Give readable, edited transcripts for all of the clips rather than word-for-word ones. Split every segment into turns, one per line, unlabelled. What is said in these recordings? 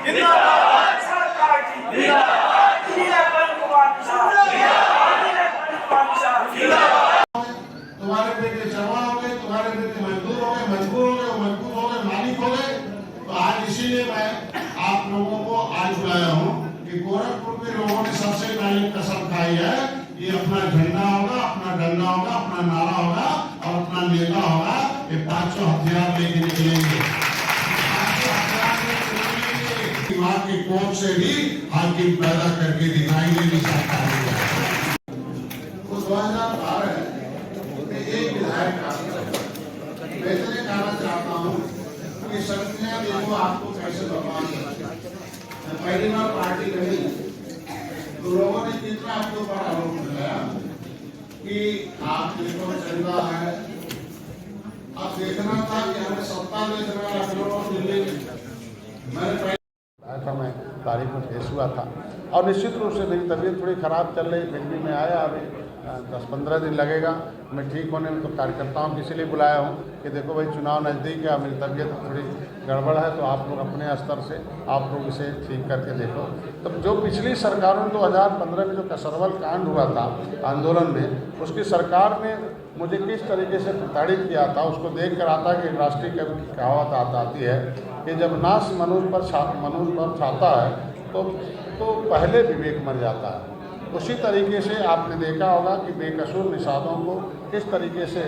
तुम्हारे बेटे जवान हो गए, तुम्हारे बेटे मजदूर हो गए, मजबूर हो गए, मजबूर हो गए, मालिक हो गए। तो आज इसीलिए मैं आप लोगों को आज बुलाया हूँ कि गोरखपुर के लोगों ने सबसे पहले कसम खाई है कि अपना झंडा होगा, अपना डंडा होगा, अपना नारा होगा और अपना नेता होगा। ये 500 हथियार लेके निकलेंगे। दिमाग की कोख से भी हाकिम पैदा करके दिखाएंगे। 2012 में एक विधायक मैं इतने कहना चाहता हूँ कि शक्तियाँ देखो आपको कैसे भगवान पहली बार पार्टी रही तो लोगों ने कितना आपके ऊपर आरोप लगाया कि आप देखो चंदा है। अब देखना था कि हमें सत्ता देखना लखनऊ दिल्ली मैंने मैं तारीख में फेस हुआ था और निश्चित रूप से मेरी तबीयत थोड़ी ख़राब चल रही, फिर भी मैं आया। अभी 10-15 दिन लगेगा मैं ठीक होने में। तो कार्यकर्ताओं को इसीलिए बुलाया हूँ कि देखो भाई चुनाव नज़दीक है, मेरी तबीयत थोड़ी गड़बड़ है, तो आप लोग अपने स्तर से आप लोग इसे ठीक करके देखो। तो जो पिछली सरकारों ने 2015 में जो कसरवल कांड हुआ था आंदोलन में, उसकी सरकार ने मुझे किस तरीके से प्रताड़ित किया था उसको देख कर आता कि राष्ट्रीय कवि की कहावत आती है कि जब नाश मनुष्य पर छाता है तो पहले विवेक मर जाता है। उसी तरीके से आपने देखा होगा कि बेकसूर निषादों को किस तरीके से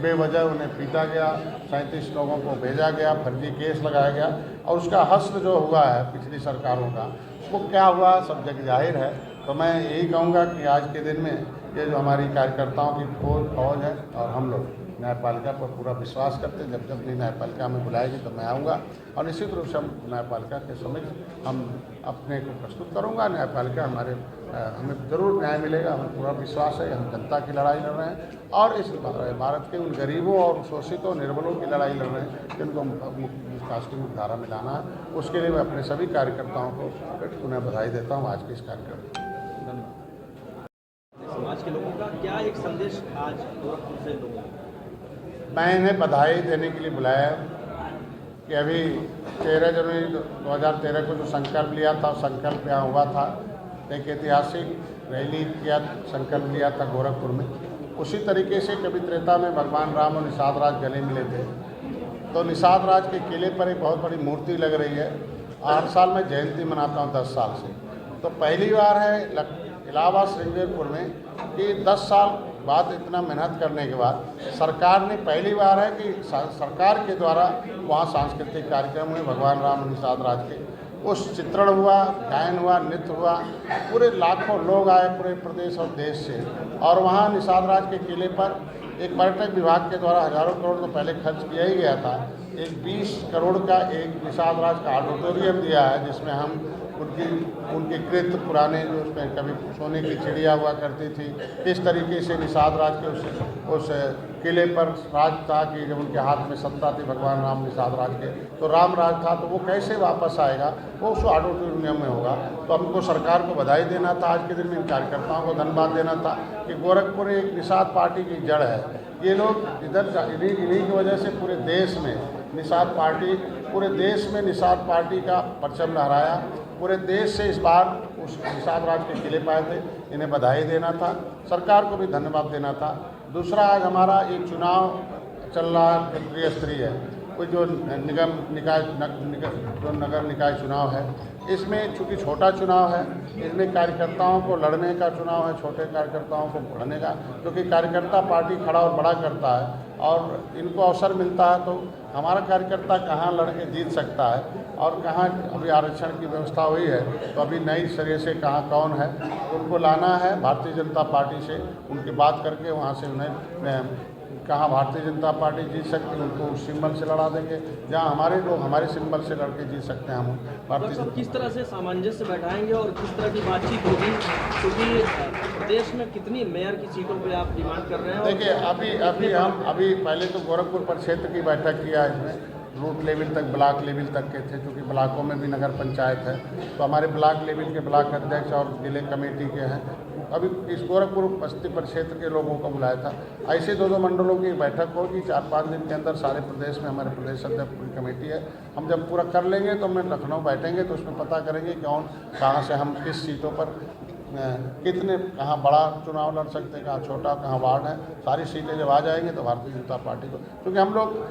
बेवजह उन्हें पीटा गया, 37 लोगों को भेजा गया, फर्जी केस लगाया गया और उसका हश्र जो हुआ है पिछली सरकारों का वो क्या हुआ सब जग जाहिर है। तो मैं यही कहूँगा कि आज के दिन में ये जो हमारी कार्यकर्ताओं की फौज है और हम लोग न्यायपालिका पर पूरा विश्वास करते हैं। जब भी न्यायपालिका हमें बुलाएगी तो मैं आऊँगा और निश्चित रूप से हम न्यायपालिका के समक्ष हम अपने को प्रस्तुत करूँगा। न्यायपालिका हमें ज़रूर न्याय मिलेगा, हमें पूरा विश्वास है। हम जनता की लड़ाई लड़ रहे हैं और इस भारत के उन गरीबों और शोषितों निर्बलों की लड़ाई लड़ रहे हैं जिनको राष्ट्रीय मुख्यधारा में लाना है। उसके लिए मैं अपने सभी कार्यकर्ताओं को पुनः बधाई देता हूँ आज के इस कार्यक्रम में।
समाज के लोगों का क्या एक संदेश आज गोरखपुर से लोगों को?
मैं इन्हें बधाई देने के लिए बुलाया कि अभी 13 जनवरी 2013 को जो संकल्प लिया था, संकल्प यहाँ हुआ था, एक ऐतिहासिक रैली किया, संकल्प लिया था गोरखपुर में। उसी तरीके से कभी त्रेता में भगवान राम और निषाद राज गले मिले थे। तो निषाद राज के किले पर एक बहुत बड़ी मूर्ति लग रही है। हर साल मैं जयंती मनाता हूँ 10 साल से। तो पहली बार है इलाहाबाद श्रृंगेरपुर में कि 10 साल बाद इतना मेहनत करने के बाद सरकार ने पहली बार है कि सरकार के द्वारा वहाँ सांस्कृतिक कार्यक्रम हुए भगवान राम और निषाद राज के। उस चित्रण हुआ, गायन हुआ, नृत्य हुआ, पूरे लाखों लोग आए पूरे प्रदेश और देश से। और वहाँ निषाद राज के किले पर एक पर्यटक विभाग के द्वारा हज़ारों करोड़ तो पहले खर्च किया ही गया था। एक 20 करोड़ का एक निषाद राज का ऑडिटोरियम दिया है जिसमें हम उनके कृत पुराने जो उसमें कभी सोने की चिड़िया हुआ करती थी, किस तरीके से निषाद राज के उस किले पर राज था कि जब उनके हाथ में सत्ता थी भगवान राम निषाद राज के, तो राम राज था, तो वो कैसे वापस आएगा, वो उस ऑडिटोरियम में होगा। तो हमको सरकार को बधाई देना था आज के दिन में, इन कार्यकर्ताओं को धन्यवाद देना था कि गोरखपुर एक निषाद पार्टी की जड़ है। ये लोग इधर इन्हीं की वजह से पूरे देश में निषाद पार्टी का परचम लहराया। पूरे देश से इस बार उस निषाद राज के किले पाए थे। इन्हें बधाई देना था, सरकार को भी धन्यवाद देना था। दूसरा, आज हमारा एक चुनाव चल रहा है केंद्रीय स्तरीय है, कोई जो नगर निकाय चुनाव है, इसमें चूँकि छोटा चुनाव है, इसमें कार्यकर्ताओं को लड़ने का चुनाव है, छोटे कार्यकर्ताओं को लड़ने का, क्योंकि कार्यकर्ता पार्टी खड़ा और बड़ा करता है और इनको अवसर मिलता है। तो हमारा कार्यकर्ता कहाँ लड़ के जीत सकता है और कहाँ अभी आरक्षण की व्यवस्था हुई है, तो अभी नई सिरे से कहाँ कौन है उनको लाना है भारतीय जनता पार्टी से, उनकी बात करके वहाँ से उन्हें कहाँ भारतीय जनता पार्टी जीत सकती है उनको उस सिंबल से लड़ा देंगे, जहाँ हमारे लोग हमारे सिंबल से लड़के जीत सकते हैं। हम भारतीय
किस तरह से सामंजस्य बैठाएंगे और किस तरह की बातचीत होगी, क्योंकि प्रदेश में कितनी मेयर की सीटों पे आप डिमांड कर रहे हैं?
देखिए, अभी पहले तो गोरखपुर पर क्षेत्र की बैठक किया, इसमें रूट लेवल तक, ब्लॉक लेवल तक के थे, क्योंकि ब्लॉकों में भी नगर पंचायत है। तो हमारे ब्लॉक लेवल के ब्लॉक अध्यक्ष और जिले कमेटी के हैं। अभी इस गोरखपुर बस्ती परिक्षेत्र के लोगों को बुलाया था। ऐसे 2-2 मंडलों की बैठक होगी 4-5 दिन के अंदर सारे प्रदेश में। हमारे प्रदेश अध्यक्ष पूरी कमेटी है। हम जब पूरा कर लेंगे तो हम लखनऊ बैठेंगे तो उसमें पता करेंगे कौन कहाँ से हम किस सीटों पर कितने, कहाँ बड़ा चुनाव लड़ सकते हैं, कहाँ छोटा, कहाँ वार्ड है। सारी सीटें जब आ जाएंगे तो भारतीय जनता पार्टी को, क्योंकि हम लोग